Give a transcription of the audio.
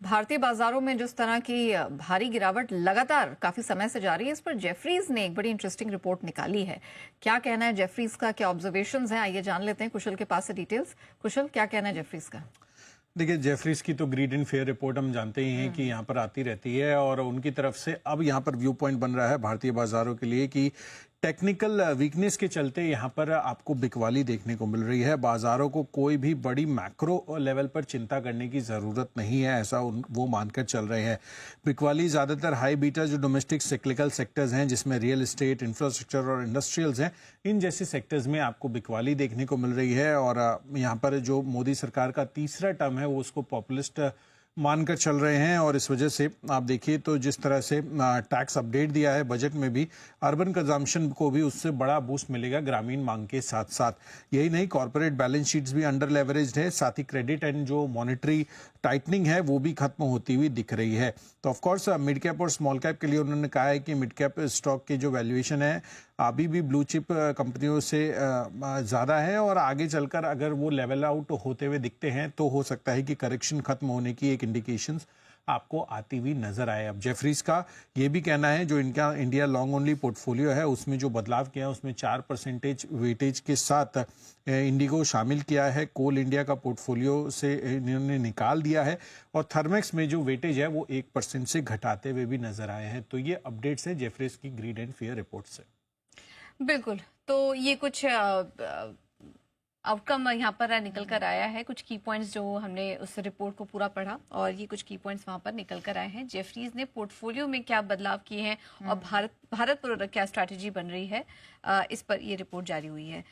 भारतीय बाजारों में जिस तरह की भारी गिरावट लगातार काफी समय से जारी है, इस पर जेफरीज ने एक बड़ी इंटरेस्टिंग रिपोर्ट निकाली है। क्या कहना है जेफरीज का, क्या ऑब्जर्वेशंस हैं, आइए जान लेते हैं कुशल के पास से डिटेल्स। कुशल, क्या कहना है जेफरीज का? देखिए, जेफरीज की तो ग्रीड एंड फेयर रिपोर्ट हम जानते ही हैं कि यहाँ पर आती रहती है और उनकी तरफ से अब यहाँ पर व्यू पॉइंट बन रहा है भारतीय बाजारों के लिए कि टेक्निकल वीकनेस के चलते यहाँ पर आपको बिकवाली देखने को मिल रही है। बाजारों को कोई भी बड़ी मैक्रो लेवल पर चिंता करने की ज़रूरत नहीं है, ऐसा वो मानकर चल रहे हैं। बिकवाली ज़्यादातर हाई बीटा जो डोमेस्टिक सिक्लिकल सेक्टर्स हैं, जिसमें रियल एस्टेट, इंफ्रास्ट्रक्चर और इंडस्ट्रियल्स हैं, इन जैसे सेक्टर्स में आपको बिकवाली देखने को मिल रही है। और यहाँ पर जो मोदी सरकार का तीसरा टर्म है वो उसको पॉपुलिस्ट मानकर चल रहे हैं और इस वजह से आप देखिए तो जिस तरह से टैक्स अपडेट दिया है बजट में भी, अर्बन कंजम्पशन को भी उससे बड़ा बूस्ट मिलेगा ग्रामीण मांग के साथ साथ। यही नहीं, कॉर्पोरेट बैलेंस शीट्स भी अंडर लेवरेज्ड है, साथ ही क्रेडिट एंड जो मॉनेटरी टाइटनिंग है वो भी खत्म होती हुई दिख रही है। तो ऑफकोर्स मिड कैप और स्मॉल कैप के लिए उन्होंने कहा है कि मिड कैप स्टॉक की जो वैल्यूएशन है अभी भी ब्लू चिप कंपनियों से ज़्यादा है और आगे चलकर अगर वो लेवल आउट होते हुए दिखते हैं तो हो सकता है कि करेक्शन खत्म होने की एक इंडिकेशंस आपको आती हुई नजर आए। अब जेफरीज का ये भी कहना है जो इनका इंडिया लॉन्ग ओनली पोर्टफोलियो है उसमें जो बदलाव किया है उसमें 4% वेटेज के साथ इंडिगो शामिल किया है, कोल इंडिया का पोर्टफोलियो से इन्होंने निकाल दिया है और थर्मेक्स में जो वेटेज है वो 1% से घटाते हुए भी नजर आए हैं। तो ये अपडेट्स है जेफरीज की ग्रीड एंड फेयर रिपोर्ट से। बिल्कुल। तो ये कुछ आउटकम यहाँ पर निकल कर आया है, कुछ की पॉइंट्स जो हमने उस रिपोर्ट को पूरा पढ़ा और ये कुछ की पॉइंट्स वहाँ पर निकल कर आए हैं। जेफरीज ने पोर्टफोलियो में क्या बदलाव किए हैं और भारत पर क्या स्ट्रैटेजी बन रही है, इस पर ये रिपोर्ट जारी हुई है।